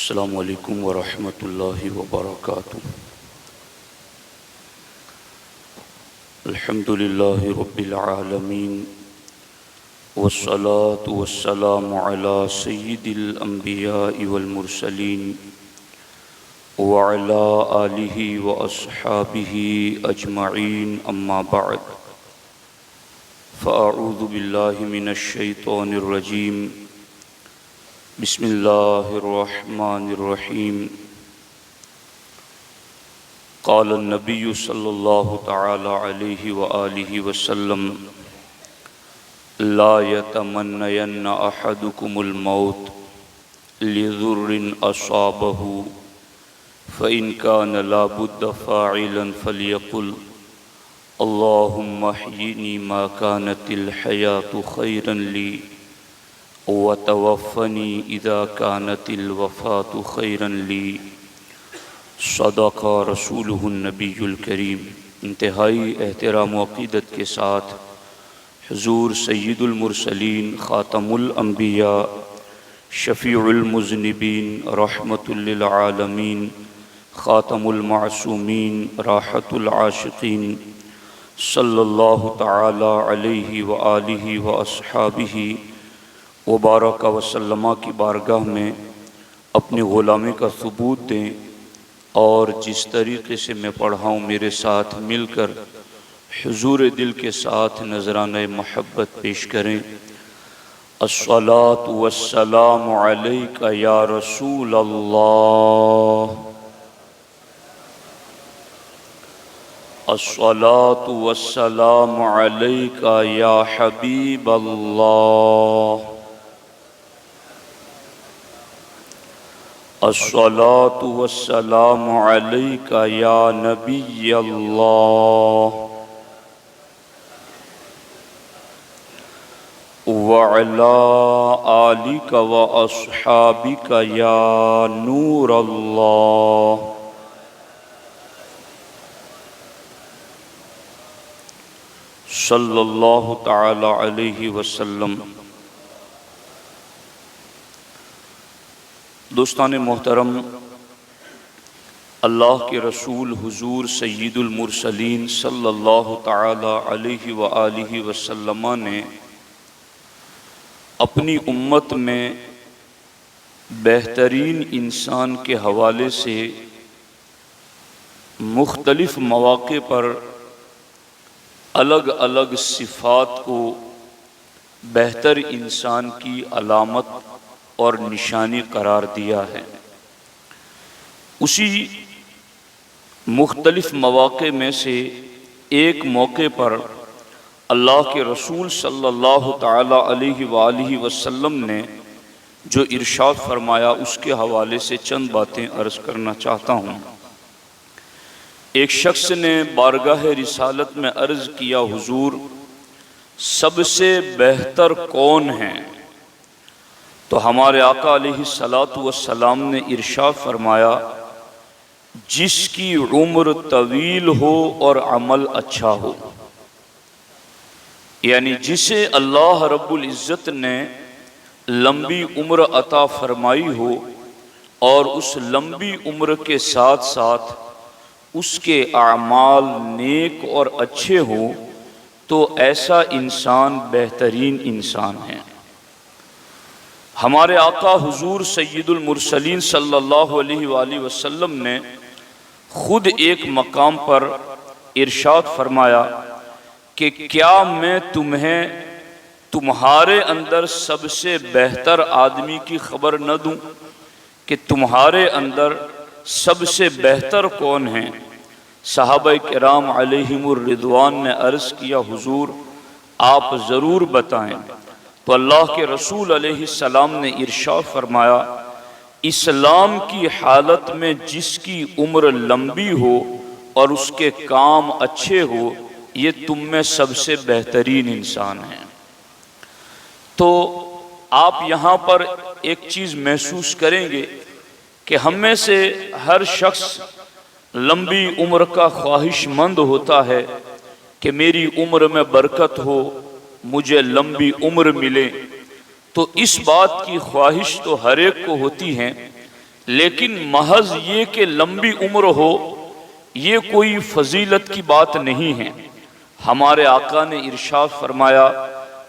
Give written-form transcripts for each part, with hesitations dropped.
السلام علیکم ورحمۃ اللہ وبرکاتہ۔ الحمد للہ رب العالمین والصلاة والسلام علی سید الانبیاء والمرسلین وعلی آلہ واصحابہ اجمعین، اما بعد فاعوذ باللہ من الشیطان الرجیم، بسم اللہ الرحمن الرحیم۔ قال النبی صلی اللہ تعالی علیہ وآلہ وسلم: لا يتمنین احدکم الموت لضر اصابہ فإن كان لا بد فاعلا فليقل اللهم احيني ما كانت الحياة خيرا لي وتوفني إذا كانت الوفاة خيرا لي، صدق رسوله النبی الکریم۔ انتہائی احترام و عقیدت کے ساتھ حضور سید المرسلین، خاتم الانبیاء، شفیع المذنبین، رحمت للعالمین، خاتم المعصومین، راحت العاشقین، صلی اللہ تعالی علیہ وآلہ واصحابہ وبارک وسلم کی بارگاہ میں اپنی غلامی کا ثبوت دیں، اور جس طریقے سے میں پڑھا ہوں میرے ساتھ مل کر حضور دل کے ساتھ نذرانہ محبت پیش کریں۔ الصلاۃ والسلام علیک یا رسول اللہ، الصلاۃ والسلام علیک یا حبیب اللہ، الصلاۃ والسلام علیک یا نبی اللہ، وعلی آلک واصحابک یا نور اللہ۔ صلی اللہ تعالی علیہ وسلم۔ دوستان محترم، اللہ کے رسول حضور سید المرسلین صلی اللہ تعالی علیہ وآلہ وسلم نے اپنی امت میں بہترین انسان کے حوالے سے مختلف مواقع پر الگ الگ صفات کو بہتر انسان کی علامت اور نشانی قرار دیا ہے۔ اسی مختلف مواقع میں سے ایک موقع پر اللہ کے رسول صلی اللہ تعالی علیہ وآلہ وسلم نے جو ارشاد فرمایا، اس کے حوالے سے چند باتیں عرض کرنا چاہتا ہوں۔ ایک شخص نے بارگاہ رسالت میں عرض کیا، حضور سب سے بہتر کون ہیں؟ تو ہمارے آقا علیہ السلام نے ارشاد فرمایا، جس کی عمر طویل ہو اور عمل اچھا ہو، یعنی جسے اللہ رب العزت نے لمبی عمر عطا فرمائی ہو اور اس لمبی عمر کے ساتھ ساتھ اس کے اعمال نیک اور اچھے ہوں، تو ایسا انسان بہترین انسان ہے۔ ہمارے آقا حضور سید المرسلین صلی اللہ علیہ وآلہ وسلم نے خود ایک مقام پر ارشاد فرمایا کہ کیا میں تمہیں تمہارے اندر سب سے بہتر آدمی کی خبر نہ دوں کہ تمہارے اندر سب سے بہتر کون ہیں؟ صحابہ کرام علیہم الرضوان نے عرض کیا، حضور آپ ضرور بتائیں۔ تو اللہ کے رسول علیہ السلام نے ارشاد فرمایا، اسلام کی حالت میں جس کی عمر لمبی ہو اور اس کے کام اچھے ہو، یہ تم میں سب سے بہترین انسان ہیں۔ تو آپ یہاں پر ایک چیز محسوس کریں گے کہ ہم میں سے ہر شخص لمبی عمر کا خواہش مند ہوتا ہے کہ میری عمر میں برکت ہو، مجھے لمبی عمر ملے۔ تو اس بات کی خواہش تو ہر ایک کو ہوتی ہے لیکن محض یہ کہ لمبی عمر ہو یہ کوئی فضیلت کی بات نہیں ہے۔ ہمارے آقا نے ارشاد فرمایا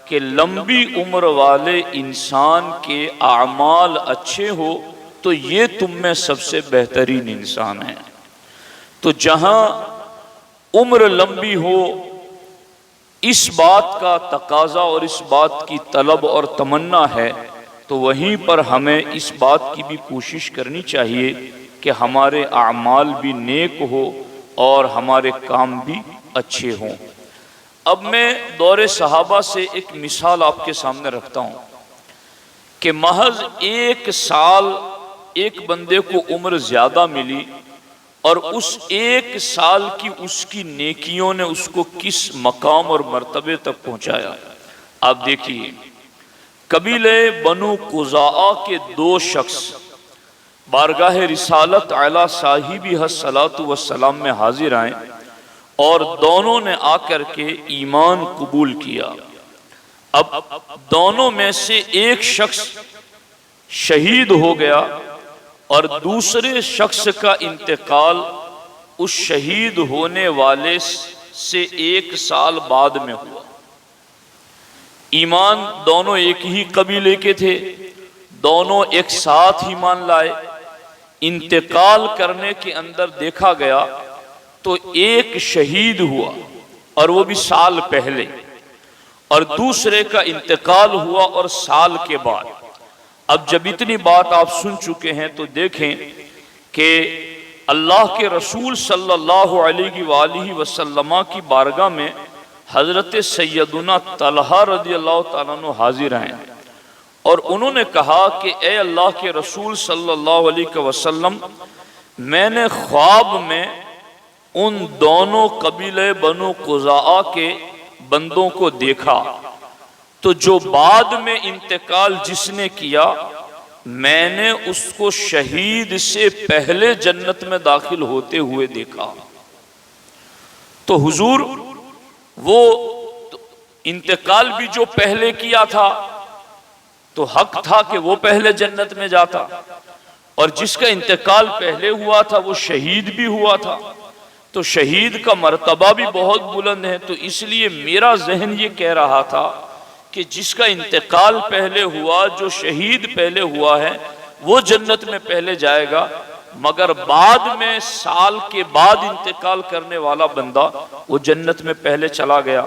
کہ لمبی عمر والے انسان کے اعمال اچھے ہو تو یہ تم میں سب سے بہترین انسان ہے۔ تو جہاں عمر لمبی ہو اس بات کا تقاضا اور اس بات کی طلب اور تمنا ہے، تو وہیں پر ہمیں اس بات کی بھی کوشش کرنی چاہیے کہ ہمارے اعمال بھی نیک ہو اور ہمارے کام بھی اچھے ہوں۔ اب میں دور صحابہ سے ایک مثال آپ کے سامنے رکھتا ہوں کہ محض 1 سال ایک بندے کو عمر زیادہ ملی اور اس 1 سال کی اس کی نیکیوں نے اس کو کس مقام اور مرتبے تک پہنچایا۔ آپ دیکھیے، قبیلے بنو قزاعہ کے 2 شخص بارگاہ رسالت اعلیٰ صاحبی الصلاۃ والسلام میں حاضر آئیں اور دونوں نے آ کر کے ایمان قبول کیا۔ اب دونوں میں سے ایک شخص شہید ہو گیا اور دوسرے شخص کا انتقال اس شہید ہونے والے سے 1 سال بعد میں ہوا۔ ایمان دونوں ایک ہی قبیلے کے تھے، دونوں ایک ساتھ ایمان لائے۔ انتقال کرنے کے اندر دیکھا گیا تو ایک شہید ہوا اور وہ بھی سال پہلے، اور دوسرے کا انتقال ہوا اور سال کے بعد۔ اب جب اتنی بات آپ سن چکے ہیں تو دیکھیں کہ اللہ کے رسول صلی اللہ علیہ وآلہ وسلم کی بارگاہ میں حضرت سیدنا طلحہ رضی اللہ تعالیٰ عنہ حاضر ہیں اور انہوں نے کہا کہ اے اللہ کے رسول صلی اللہ علیہ وسلم، میں نے خواب میں ان دونوں قبیلے بنو قزاعہ کے بندوں کو دیکھا، تو جو بعد میں انتقال جس نے کیا میں نے اس کو شہید سے پہلے جنت میں داخل ہوتے ہوئے دیکھا۔ تو حضور وہ انتقال بھی جو پہلے کیا تھا تو حق تھا کہ وہ پہلے جنت میں جاتا، اور جس کا انتقال پہلے ہوا تھا وہ شہید بھی ہوا تھا، تو شہید کا مرتبہ بھی بہت بلند ہے۔ تو اس لیے میرا ذہن یہ کہہ رہا تھا کہ جس کا انتقال پہلے ہوا، جو شہید پہلے ہوا ہے، وہ جنت میں پہلے جائے گا، مگر بعد میں سال کے بعد انتقال کرنے والا بندہ وہ جنت میں پہلے چلا گیا۔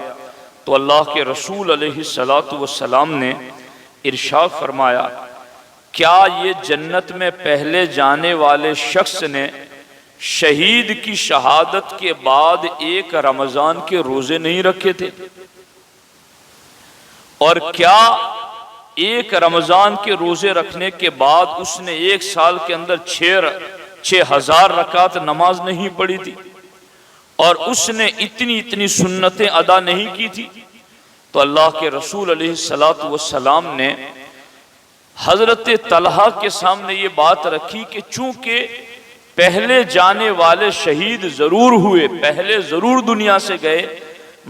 تو اللہ کے رسول علیہ الصلوۃ والسلام نے ارشاد فرمایا، کیا یہ جنت میں پہلے جانے والے شخص نے شہید کی شہادت کے بعد 1 رمضان کے روزے نہیں رکھے تھے؟ اور کیا 1 رمضان کے روزے رکھنے کے بعد اس نے 1 سال کے اندر 6,000 رکعت نماز نہیں پڑھی تھی؟ اور اس نے اتنی سنتیں ادا نہیں کی تھی؟ تو اللہ کے رسول علیہ الصلوۃ والسلام نے حضرت طلحہ کے سامنے یہ بات رکھی کہ چونکہ پہلے جانے والے شہید ضرور ہوئے، پہلے ضرور دنیا سے گئے،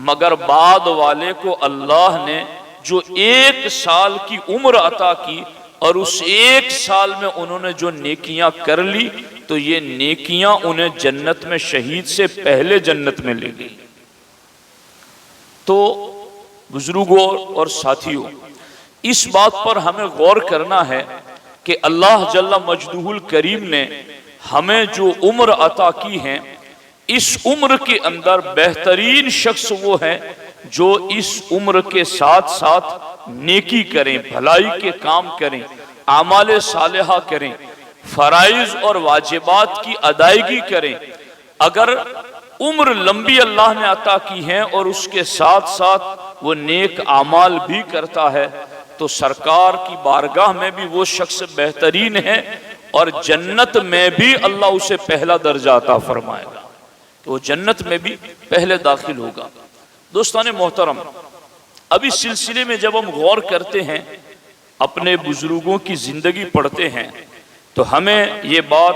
مگر بعد والے کو اللہ نے جو 1 سال کی عمر عطا کی اور اس 1 سال میں انہوں نے جو نیکیاں کر لی تو یہ نیکیاں انہیں جنت میں شہید سے پہلے جنت میں لے گئی۔ تو بزرگوں اور ساتھیوں، اس بات پر ہمیں غور کرنا ہے کہ اللہ جل مجدہ الکریم نے ہمیں جو عمر عطا کی ہے، اس عمر کے اندر بہترین شخص وہ ہے جو اس عمر کے ساتھ ساتھ نیکی کریں، بھلائی کے کام کریں، اعمال صالحہ کریں، فرائض اور واجبات کی ادائیگی کریں۔ اگر عمر لمبی اللہ نے عطا کی ہے اور اس کے ساتھ ساتھ وہ نیک اعمال بھی کرتا ہے تو سرکار کی بارگاہ میں بھی وہ شخص بہترین ہے اور جنت میں بھی اللہ اسے پہلا درجہ عطا فرمائے گا، تو وہ جنت میں بھی پہلے داخل ہوگا۔ دوستان محترم، اب اس سلسلے میں جب ہم غور کرتے ہیں، اپنے بزرگوں کی زندگی پڑھتے ہیں، تو ہمیں یہ بات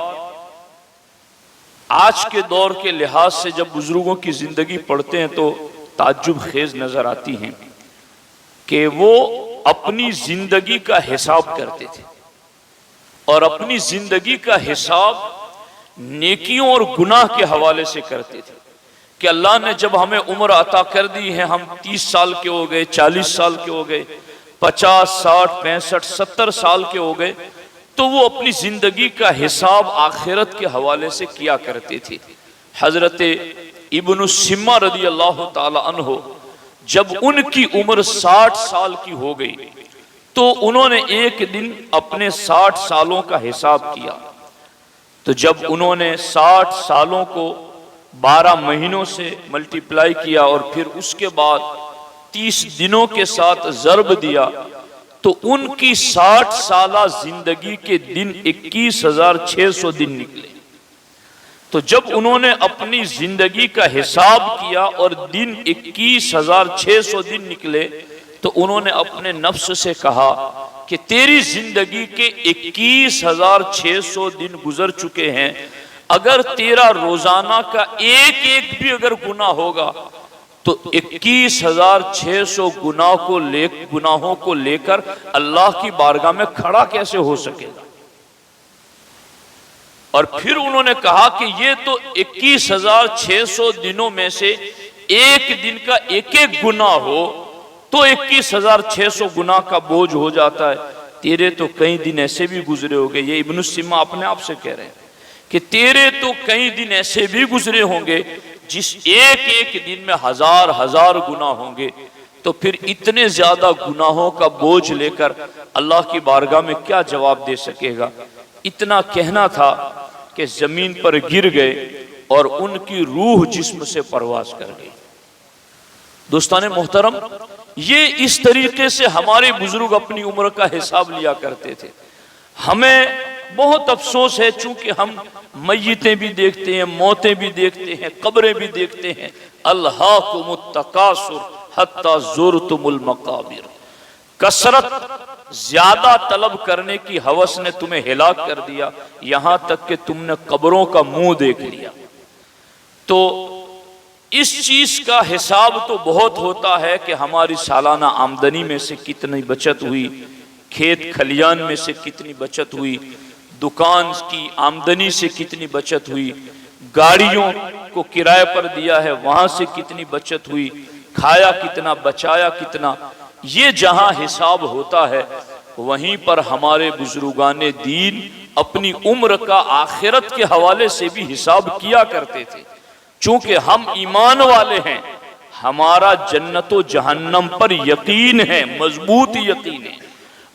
آج کے دور کے لحاظ سے جب بزرگوں کی زندگی پڑھتے ہیں تو تعجب خیز نظر آتی ہیں کہ وہ اپنی زندگی کا حساب کرتے تھے اور اپنی زندگی کا حساب نیکیوں اور گناہ کے حوالے سے کرتے تھے کہ اللہ نے جب ہمیں عمر عطا کر دی ہے، ہم 30 سال کے ہو گئے، 40 سال کے ہو گئے، 50 60 65 70 سال کے ہو گئے، تو وہ اپنی زندگی کا حساب آخرت کے حوالے سے کیا کرتے تھے۔ حضرت ابن السمہ رضی اللہ تعالی عنہ جب ان کی عمر 60 سال کی ہو گئی تو انہوں نے ایک دن اپنے 60 سالوں کا حساب کیا۔ تو جب انہوں نے 60 سالوں کو 12 مہینوں سے ملٹیپلائی کیا اور پھر اس کے بعد 30 دنوں کے ساتھ ضرب دیا تو ان کی 60 سالہ زندگی کے دن 21,600 دن نکلے۔ تو جب انہوں نے اپنی زندگی کا حساب کیا اور دن 21,600 دن نکلے تو انہوں نے اپنے نفس سے کہا کہ تیری زندگی کے 21,600 دن گزر چکے ہیں، اگر تیرا روزانہ کا ایک بھی اگر گناہ ہوگا تو 21,600 گناہوں کو لے کر اللہ کی بارگاہ میں کھڑا کیسے ہو سکے گا؟ اور پھر انہوں نے کہا کہ یہ تو 21,600 دنوں میں سے ایک دن کا ایک گناہ ہو تو 21,600 گناہ کا بوجھ ہو جاتا ہے، تیرے تو کئی دن ایسے بھی گزرے ہو گئے۔ یہ ابن السمہ اپنے آپ سے کہہ رہے ہیں کہ تیرے تو کئی دن ایسے بھی گزرے ہوں گے جس ایک دن میں ہزار گناہ ہوں گے، تو پھر اتنے زیادہ گناہوں کا بوجھ لے کر اللہ کی بارگاہ میں کیا جواب دے سکے گا؟ اتنا کہنا تھا کہ زمین پر گر گئے اور ان کی روح جسم سے پرواز کر گئی۔ دوستان محترم، یہ اس طریقے سے ہمارے بزرگ اپنی عمر کا حساب لیا کرتے تھے۔ ہمیں بہت افسوس ہے چونکہ ہم میتیں بھی دیکھتے ہیں، موتیں بھی دیکھتے ہیں، قبریں بھی دیکھتے ہیں۔ الہاکم التکاثر حتی زرتم المقابر، کثرت زیادہ طلب کرنے کی ہوس نے تمہیں ہلاک کر دیا، یہاں تک کہ تم نے قبروں کا منہ دیکھ لیا۔ تو اس چیز کا حساب تو بہت ہوتا ہے کہ ہماری سالانہ آمدنی میں سے کتنی بچت ہوئی، کھیت کھلیان میں سے کتنی بچت ہوئی، دکان کی آمدنی سے کتنی بچت ہوئی، گاڑیوں کو کرائے پر دیا ہے وہاں سے کتنی بچت ہوئی، کھایا کتنا، بچایا کتنا۔ یہ جہاں حساب ہوتا ہے وہیں پر ہمارے بزرگان دین اپنی عمر کا آخرت کے حوالے سے بھی حساب کیا کرتے تھے۔ چونکہ ہم ایمان والے ہیں، ہمارا جنت و جہنم پر یقین ہے، مضبوط یقین ہے۔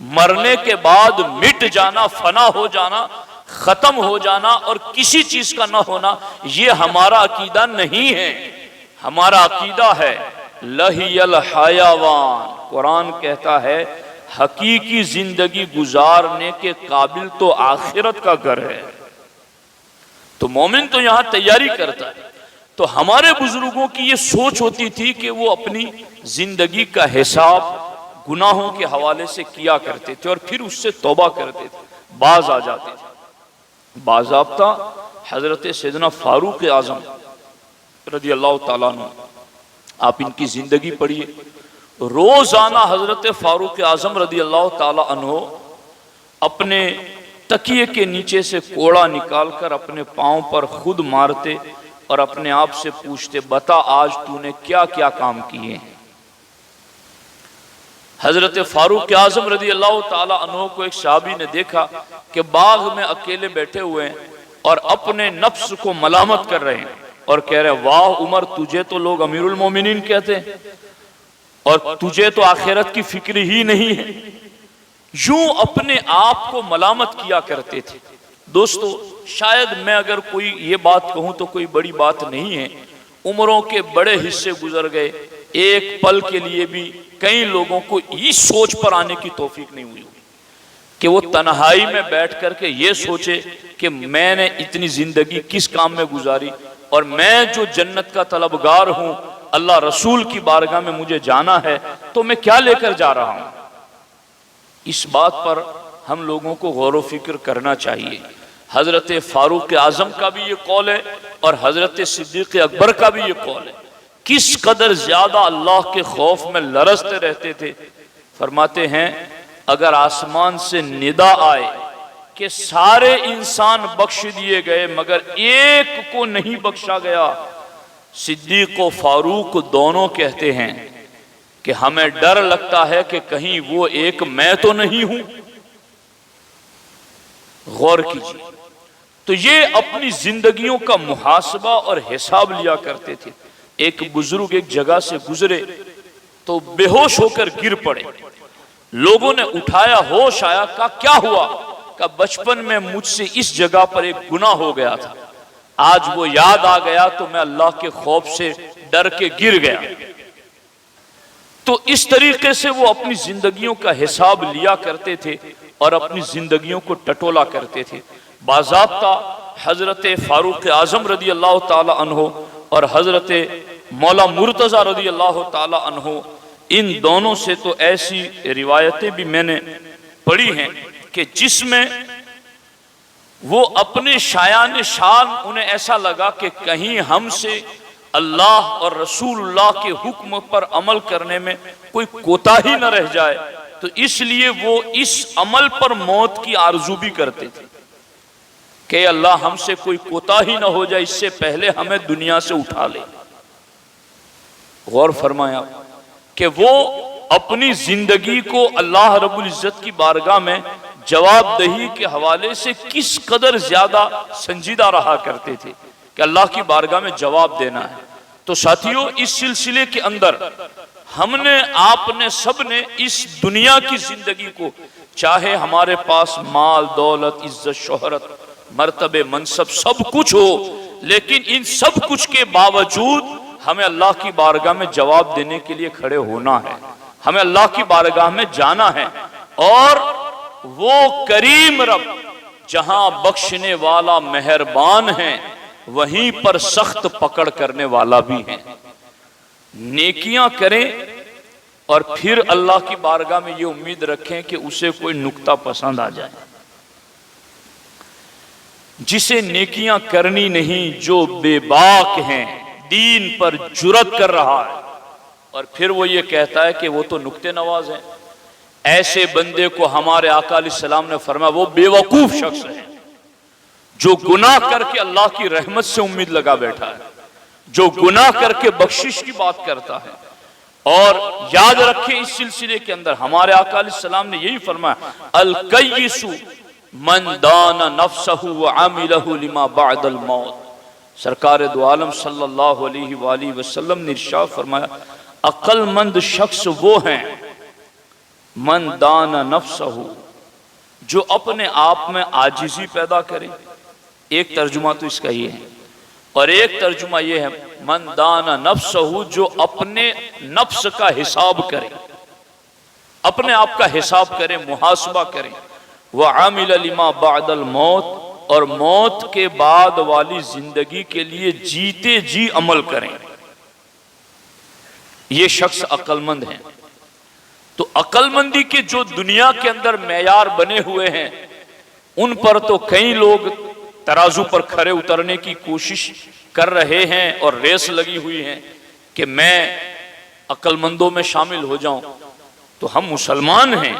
مرنے کے بعد مٹ جانا، فنا ہو جانا، ختم ہو جانا اور کسی چیز کا نہ ہونا، یہ ہمارا عقیدہ نہیں ہے۔ ہمارا عقیدہ ہے لہی الحیوان، قرآن کہتا ہے حقیقی زندگی گزارنے کے قابل تو آخرت کا گھر ہے۔ تو مومن تو یہاں تیاری کرتا ہے۔ تو ہمارے بزرگوں کی یہ سوچ ہوتی تھی کہ وہ اپنی زندگی کا حساب گناہوں کے حوالے سے کیا کرتے تھے اور پھر اس سے توبہ کرتے تھے، باز آ جاتے تھے۔ باضابطہ حضرت سیدنا فاروق اعظم رضی اللہ تعالیٰ عنہ، آپ ان کی زندگی پڑھیے، روزانہ حضرت فاروق اعظم رضی اللہ تعالیٰ عنہ اپنے تکیے کے نیچے سے کوڑا نکال کر اپنے پاؤں پر خود مارتے اور اپنے آپ سے پوچھتے، بتا آج تو نے کیا کیا کام کیے ہیں۔ حضرت فاروق اعظم رضی اللہ تعالیٰ عنہ کو ایک صحابی نے دیکھا کہ باغ میں اکیلے بیٹھے ہوئے ہیں اور اپنے نفس کو ملامت کر رہے ہیں اور کہہ رہے ہیں، واہ عمر، تجھے تو لوگ امیر المومنین کہتے ہیں اور تجھے تو آخرت کی فکر ہی نہیں ہے۔ یوں اپنے آپ کو ملامت کیا کرتے تھے۔ دوستو، شاید میں اگر کوئی یہ بات کہوں تو کوئی بڑی بات نہیں ہے۔ عمروں کے بڑے حصے گزر گئے، ایک پل کے لیے بھی کئی لوگوں کو اس سوچ پر آنے کی توفیق نہیں ہوئی کہ وہ تنہائی میں بیٹھ کر کے یہ سوچے کہ میں نے اتنی زندگی کس کام میں گزاری اور میں جو جنت کا طلبگار ہوں، اللہ رسول کی بارگاہ میں مجھے جانا ہے، تو میں کیا لے کر جا رہا ہوں۔ اس بات پر ہم لوگوں کو غور و فکر کرنا چاہیے۔ حضرت فاروق اعظم کا بھی یہ قول ہے اور حضرت صدیق اکبر کا بھی یہ قول ہے۔ کس قدر زیادہ اللہ کے خوف میں لرزتے رہتے تھے۔ فرماتے ہیں اگر آسمان سے ندا آئے کہ سارے انسان بخش دیے گئے مگر ایک کو نہیں بخشا گیا۔ صدیق و فاروق دونوں کہتے ہیں کہ ہمیں ڈر لگتا ہے کہ کہیں وہ ایک میں تو نہیں ہوں۔ غور کیجیے، تو یہ اپنی زندگیوں کا محاسبہ اور حساب لیا کرتے تھے۔ ایک بزرگ ایک جگہ سے گزرے تو بے ہوش ہو کر گر پڑے، لوگوں نے اٹھایا، ہوش آیا، کہا کیا ہوا؟ کہ بچپن میں مجھ سے اس جگہ پر ایک گناہ ہو گیا تھا، آج وہ یاد آ گیا تو میں اللہ کے خوف سے ڈر کے گر گیا۔ تو اس طریقے سے وہ اپنی زندگیوں کا حساب لیا کرتے تھے اور اپنی زندگیوں کو ٹٹولا کرتے تھے۔ باضابطہ حضرت فاروق اعظم رضی اللہ تعالی عنہ اور حضرت مولا مرتضی رضی اللہ تعالی عنہ، ان دونوں سے تو ایسی روایتیں بھی میں نے پڑھی ہیں کہ جس میں وہ اپنے شایان شان انہیں ایسا لگا کہ کہیں ہم سے اللہ اور رسول اللہ کے حکم پر عمل کرنے میں کوئی کوتاہی نہ رہ جائے، تو اس لیے وہ اس عمل پر موت کی آرزو بھی کرتے تھے کہ اللہ ہم سے کوئی کوتاہی نہ ہو جائے، اس سے پہلے ہمیں دنیا سے اٹھا لے۔ غور فرمایا کہ وہ اپنی زندگی کو اللہ رب العزت کی بارگاہ میں جواب دہی کے حوالے سے کس قدر زیادہ سنجیدہ رہا کرتے تھے کہ اللہ کی بارگاہ میں جواب دینا ہے۔ تو ساتھیوں، اس سلسلے کے اندر ہم نے، آپ نے، سب نے اس دنیا کی زندگی کو، چاہے ہمارے پاس مال دولت عزت شہرت مرتبے منصب سب کچھ ہو، لیکن ان سب کچھ کے باوجود ہمیں اللہ کی بارگاہ میں جواب دینے کے لیے کھڑے ہونا ہے، ہمیں اللہ کی بارگاہ میں جانا ہے، اور وہ کریم رب جہاں بخشنے والا مہربان ہے وہیں پر سخت پکڑ کرنے والا بھی ہے۔ نیکیاں کریں اور پھر اللہ کی بارگاہ میں یہ امید رکھیں کہ اسے کوئی نکتہ پسند آ جائے۔ جسے نیکیاں کرنی نہیں، جو بے باک ہیں، دین پر جرأت کر رہا ہے اور پھر وہ یہ کہتا ہے کہ وہ تو نکتے نواز ہیں، ایسے بندے کو ہمارے آقا علیہ السلام نے فرمایا وہ بے وقوف شخص ہے جو گناہ کر کے اللہ کی رحمت سے امید لگا بیٹھا ہے، جو گناہ کر کے بخشش کی بات کرتا ہے۔ اور یاد رکھیں اس سلسلے کے اندر ہمارے آقا علیہ السلام نے یہی فرمایا، الکیس من دان نفسہ وعملہ لما بعد الموت۔ سرکار دو عالم صلی اللہ علیہ وآلہ وسلم نے ارشاد فرمایا، عقل مند شخص وہ ہیں من دان نفسہ، جو اپنے آپ میں عاجزی پیدا کرے۔ ایک ترجمہ تو اس کا یہ ہے، اور ایک ترجمہ یہ ہے من دان نفسہ، جو اپنے نفس کا حساب کرے، اپنے آپ کا حساب کرے، محاسبہ کرے۔ وعمل لما بعد الموت، اور موت کے بعد والی زندگی کے لیے جیتے جی عمل کریں، یہ شخص عقل مند ہیں۔ تو عقل مندی کے جو دنیا کے اندر معیار بنے ہوئے ہیں، ان پر تو کئی لوگ ترازو پر کھڑے اترنے کی کوشش کر رہے ہیں اور ریس لگی ہوئی ہیں کہ میں عقل مندوں میں شامل ہو جاؤں۔ تو ہم مسلمان ہیں،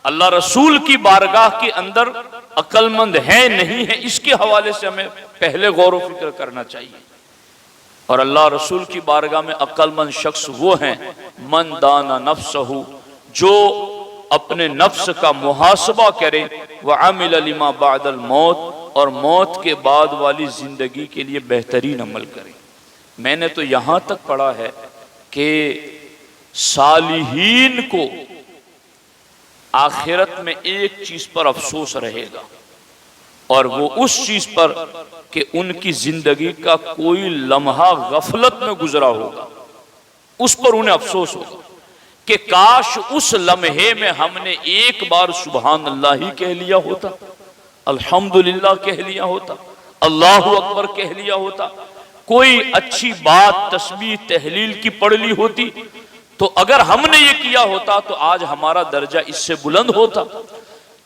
اللہ رسول کی بارگاہ کے اندر عقل مند ہے نہیں ہے، اس کے حوالے سے ہمیں پہلے غور و فکر کرنا چاہیے۔ اور اللہ رسول کی بارگاہ میں عقل مند شخص وہ ہیں من دانا نفسہ، جو اپنے نفس کا محاسبہ کرے، وعمل لما بعد الموت، اور موت کے بعد والی زندگی کے لیے بہترین عمل کرے۔ میں نے تو یہاں تک پڑھا ہے کہ صالحین کو آخرت میں ایک چیز پر افسوس رہے گا، اور وہ اس چیز پر کہ ان کی زندگی کا کوئی لمحہ غفلت میں گزرا ہوگا، اس پر انہیں افسوس ہوگا کہ کاش اس لمحے میں ہم نے ایک بار سبحان اللہ ہی کہہ لیا ہوتا، الحمدللہ کہہ لیا ہوتا، اللہ اکبر کہہ لیا ہوتا، کوئی اچھی بات تسبیح تحلیل کی پڑھ لی ہوتی، تو اگر ہم نے یہ کیا ہوتا تو آج ہمارا درجہ اس سے بلند ہوتا۔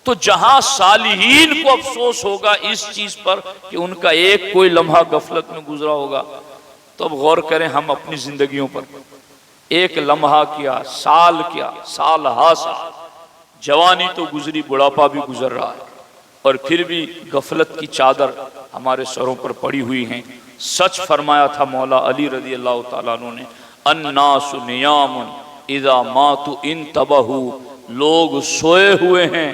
تو جہاں صالحین کو افسوس ہوگا اس چیز پر کہ ان کا ایک کوئی لمحہ غفلت میں گزرا ہوگا، تو اب غور کریں ہم اپنی زندگیوں پر، ایک لمحہ کیا، سال کیا، سال ہا سال، جوانی تو گزری، بڑھاپا بھی گزر رہا ہے، اور پھر بھی غفلت کی چادر ہمارے سروں پر پڑی ہوئی ہیں۔ سچ فرمایا تھا مولا علی رضی اللہ تعالیٰ عنہ نے، الناس نیام اذا ماتوا انتبہوا، لوگ سوئے ہوئے ہیں،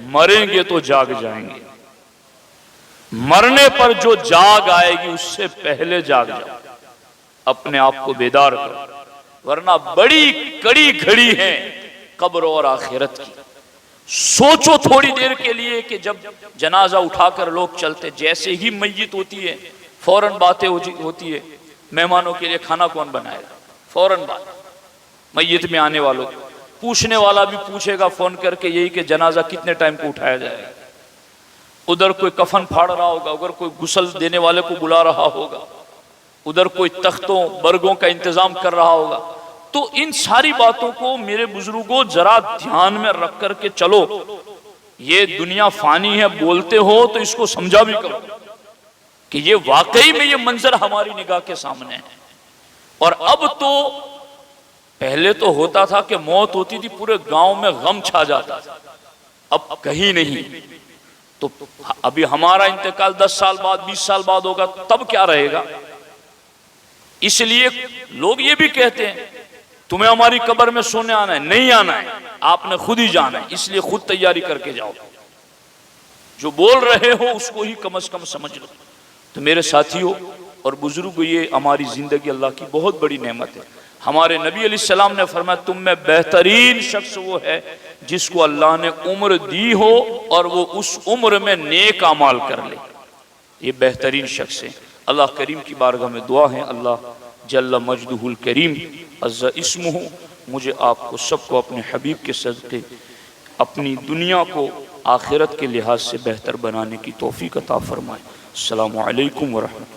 مریں گے تو جاگ جائیں گے، مرنے پر جو جاگ آئے گی اس سے پہلے جاگ جاؤ، اپنے آپ کو بیدار کرو، ورنہ بڑی کڑی گھڑی ہے قبر اور آخرت کی۔ سوچو تھوڑی دیر کے لیے کہ جب جنازہ اٹھا کر لوگ چلتے، جیسے ہی میت ہوتی ہے فوراً باتیں ہوتی ہے، مہمانوں کے لیے کھانا کون بنائے گا، فوراً بات، میت میں آنے والوں، پوچھنے والا بھی پوچھے گا فون کر کے یہی کہ جنازہ کتنے ٹائم کو اٹھایا جائے گا، ادھر کوئی کفن پھاڑ رہا ہوگا، ادھر کوئی غسل دینے والے کو بلا رہا ہوگا، ادھر کوئی تختوں برگوں کا انتظام کر رہا ہوگا۔ تو ان ساری باتوں کو میرے بزرگوں ذرا دھیان میں رکھ کر کے چلو، یہ دنیا فانی ہے بولتے ہو تو اس کو سمجھا بھی کرو کہ یہ واقعی میں یہ منظر ہماری نگاہ کے سامنے ہے۔ اور اب تو پہلے تو ہوتا تھا کہ موت ہوتی تھی پورے گاؤں میں غم چھا جاتا تھا، اب کہیں نہیں۔ تو ابھی ہمارا انتقال 10 سال بعد 20 سال بعد ہوگا، تب کیا رہے گا؟ اس لیے لوگ یہ بھی کہتے ہیں تمہیں ہماری قبر میں سونے آنا ہے، نہیں آنا ہے، آپ نے خود ہی جانا ہے، اس لیے خود تیاری کر کے جاؤ، جو بول رہے ہو اس کو ہی کم از کم سمجھ لو۔ تو میرے ساتھیوں اور بزرگوں، یہ ہماری زندگی اللہ کی بہت بڑی نعمت ہے۔ ہمارے نبی علیہ السلام نے فرمایا تم میں بہترین شخص وہ ہے جس کو اللہ نے عمر دی ہو اور وہ اس عمر میں نیک اعمال کر لے، یہ بہترین شخص ہے۔ اللہ کریم کی بارگاہ میں دعا ہے، اللہ جل مجدہ الکریم عز اسمہ مجھے آپ کو سب کو اپنے حبیب کے صدقے اپنی دنیا کو آخرت کے لحاظ سے بہتر بنانے کی توفیق عطا فرمائے۔ السلام علیکم ورحمۃ اللہ۔